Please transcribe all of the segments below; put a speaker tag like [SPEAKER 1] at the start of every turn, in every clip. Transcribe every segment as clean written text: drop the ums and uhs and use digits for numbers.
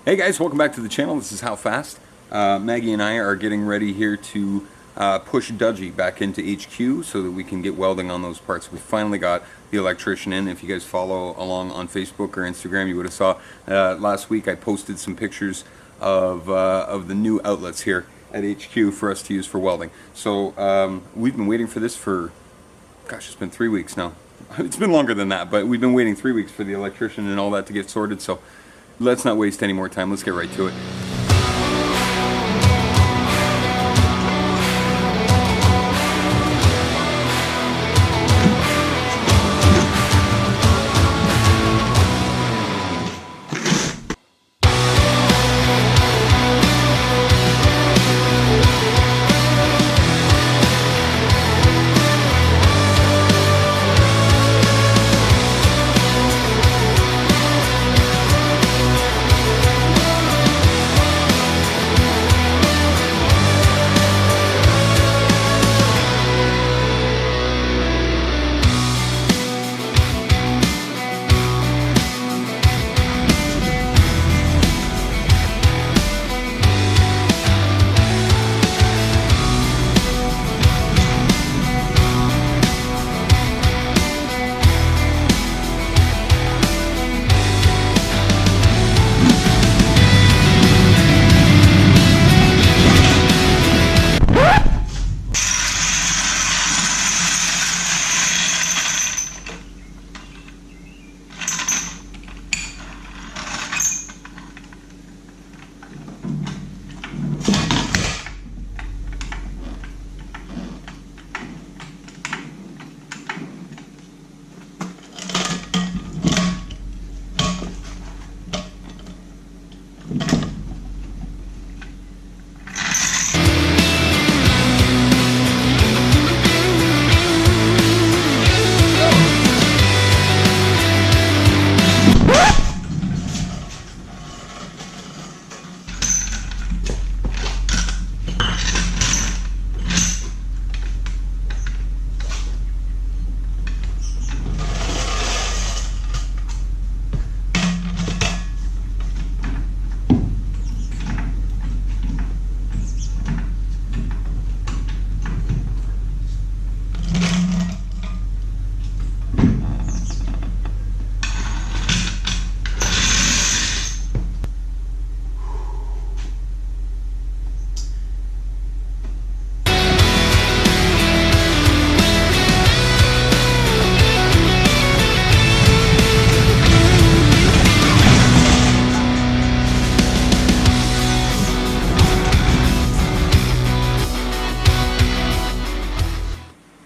[SPEAKER 1] Hey guys, welcome back to the channel. This is HowFast. Maggie and I are getting ready here to push Dodgey back into HQ so that we can get welding on those parts. We finally got the electrician in. If you guys follow along on Facebook or Instagram, you would have saw last week I posted some pictures of the new outlets here at HQ for us to use for welding. So we've been waiting for this for, gosh, it's been 3 weeks now. It's been longer than that, but we've been waiting 3 weeks for the electrician and all that to get sorted. So let's not waste any more time. Let's get right to it.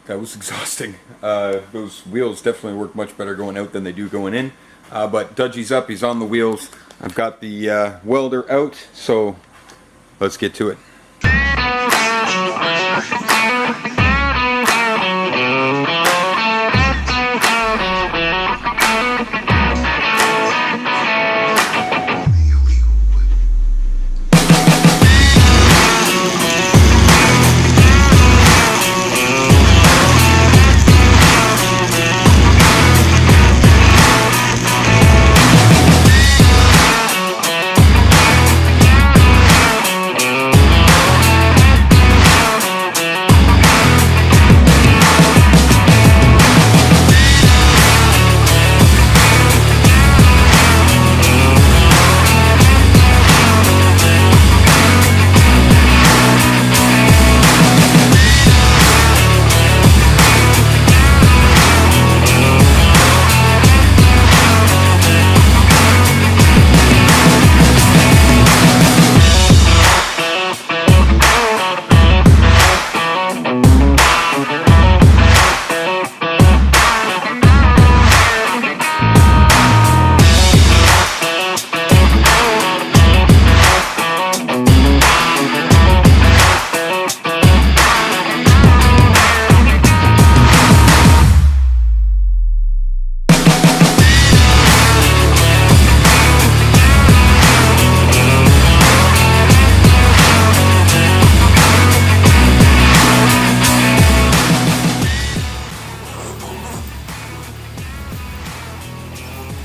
[SPEAKER 1] That was exhausting. Those wheels definitely work much better going out than they do going in. But Dodgey's up, he's on the wheels. I've got the welder out, so let's get to it.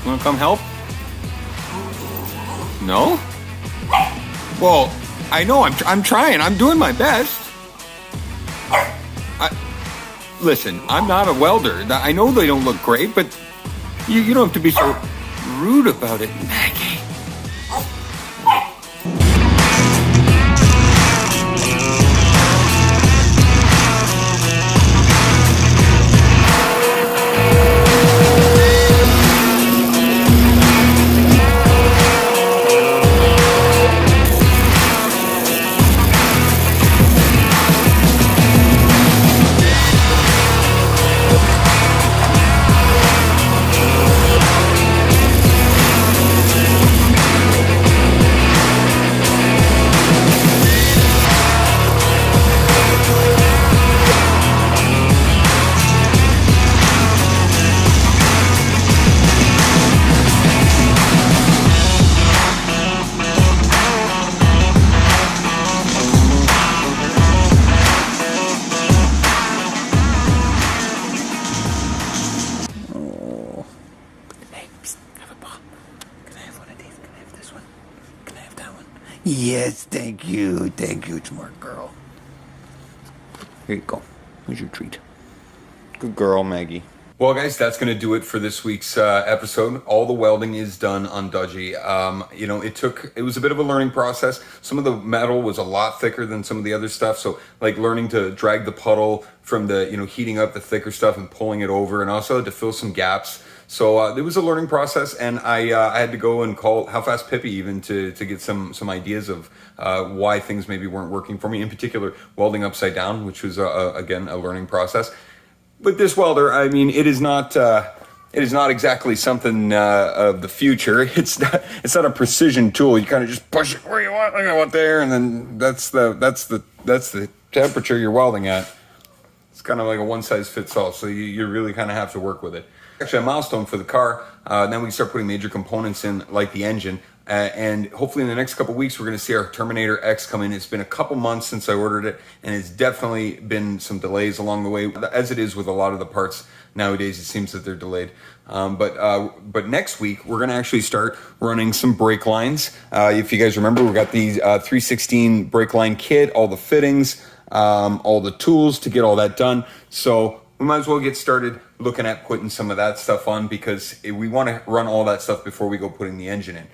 [SPEAKER 1] Wanna come help? No? Well, I know, I'm trying. I'm doing my best. Listen, I'm not a welder. I know they don't look great, but you don't have to be so rude about it, Maggie.
[SPEAKER 2] Yes, thank you, smart girl.
[SPEAKER 1] Here you go. Here's your treat. Good girl, Maggie. Well, guys, that's going to do it for this week's episode. All the welding is done on Dodgey. You know, it was a bit of a learning process. Some of the metal was a lot thicker than some of the other stuff. So, like, learning to drag the puddle from the, heating up the thicker stuff and pulling it over, and also to fill some gaps. So it was a learning process, and I had to go and call HowFast Pippi even to get some ideas of why things maybe weren't working for me. In particular, welding upside down, which was again a learning process. But this welder, I mean, it is not exactly something of the future. It's not a precision tool. You kind of just push it where you want, like I want there, and then that's the temperature you're welding at. It's kind of like a one size fits all. So you really kind of have to work with it. Actually, a milestone for the car. Then we can start putting major components in, like the engine. And hopefully in the next couple weeks, we're going to see our Terminator X come in. It's been a couple months since I ordered it, and it's definitely been some delays along the way, as it is with a lot of the parts nowadays. It seems that they're delayed. But next week, we're going to actually start running some brake lines. If you guys remember, we got the 316 brake line kit, all the fittings, all the tools to get all that done. So we might as well get started looking at putting some of that stuff on, because we want to run all that stuff before we go putting the engine in.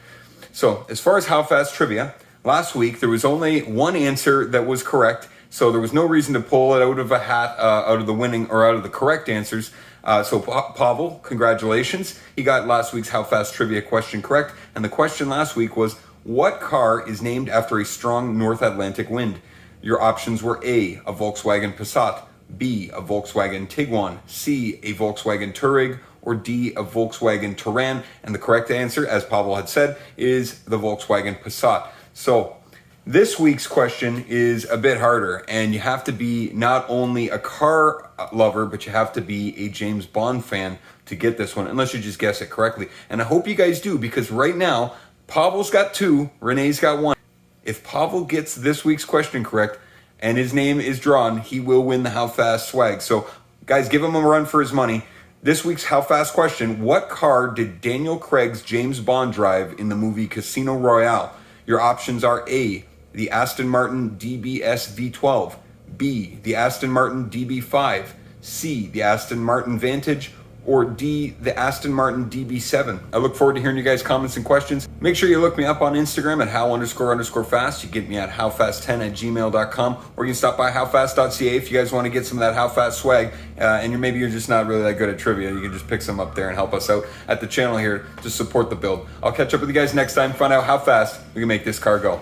[SPEAKER 1] So as far as HowFast trivia, last week there was only one answer that was correct, so there was no reason to pull it out of a hat, out of the winning or out of the correct answers. So Pavel, congratulations. He got last week's HowFast trivia question correct, and the question last week was, what car is named after a strong North Atlantic wind? Your options were A, a Volkswagen Passat, B, a Volkswagen Tiguan, C, a Volkswagen Touareg, or D, a Volkswagen Touran. And the correct answer, as Pavel had said, is the Volkswagen Passat. So this week's question is a bit harder, and you have to be not only a car lover, but you have to be a James Bond fan to get this one, unless you just guess it correctly. And I hope you guys do, because right now, Pavel's got 2, Renee's got 1. If Pavel gets this week's question correct, and his name is drawn, he will win the HowFast swag. So, guys, give him a run for his money. This week's HowFast question, what car did Daniel Craig's James Bond drive in the movie Casino Royale? Your options are A, the Aston Martin DBS V12, B, the Aston Martin DB5, C, the Aston Martin Vantage, or D, the Aston Martin DB7. I look forward to hearing you guys' comments and questions. Make sure you look me up on Instagram at how__fast. You get me at howfast10@gmail.com, or you can stop by howfast.ca if you guys want to get some of that HowFast swag, and maybe you're just not really that good at trivia. You can just pick some up there and help us out at the channel here to support the build. I'll catch up with you guys next time, find out how fast we can make this car go.